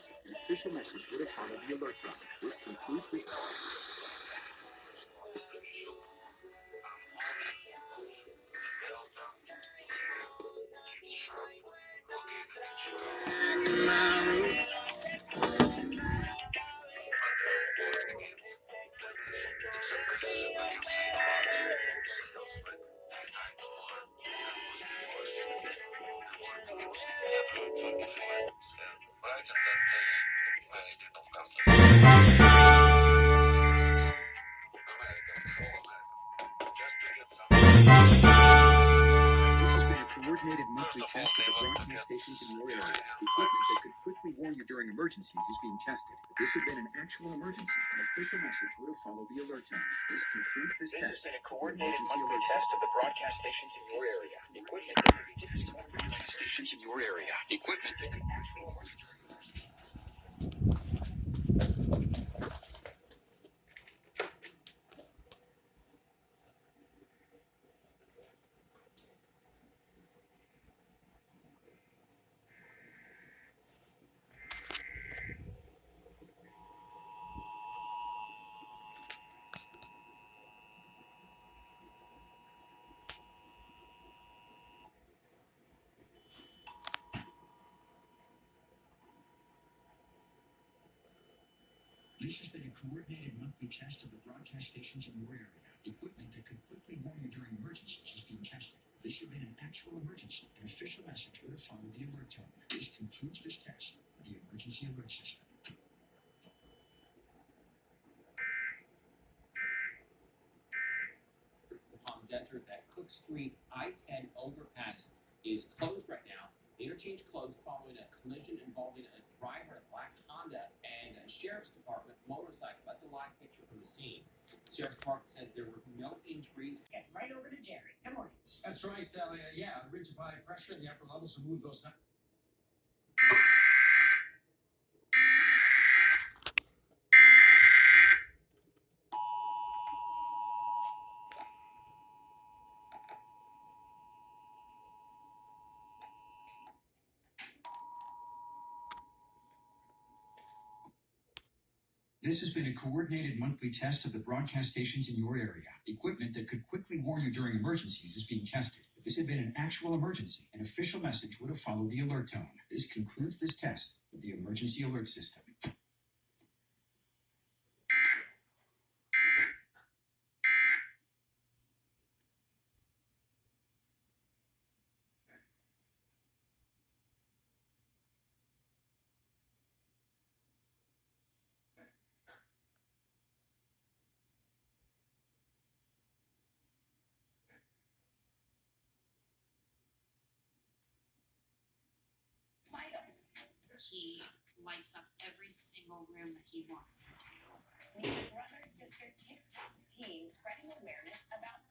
emergency. An official message would have followed the alert tone. This concludes this. Coordinated monthly test of the broadcast stations in your area. Equipment that could quickly warn you during emergencies is being tested. If this had been an actual emergency, an official message would have followed the alert tone. This concludes this test. This has been a coordinated monthly test of the broadcast stations in your area. Equipment that could broadcast stations in your area. Equipment that could actually warn you during emergencies. This has been a coordinated monthly test of the broadcast stations in your area. Equipment that could quickly warn you during emergencies is being tested. This had been an actual emergency. An official message would have followed the alert tone. This concludes this test of the emergency alert system. Palm Desert, that Cook Street I-10 overpass is closed right now. The interchange closed following a collision involving a driver in a black Honda and a sheriff's department motorcycle. That's a live picture from the scene. The sheriff's department says there were no injuries. Get right over to Jerry. Good morning. That's right, yeah, ridge of high pressure in the upper levels to move those. This has been a coordinated monthly test of the broadcast stations in your area. Equipment that could quickly warn you during emergencies is being tested. If this had been an actual emergency, an official message would have followed the alert tone. This concludes this test of the emergency alert system. He lights up every single room that he walks into. Meet brother sister TikTok team spreading awareness about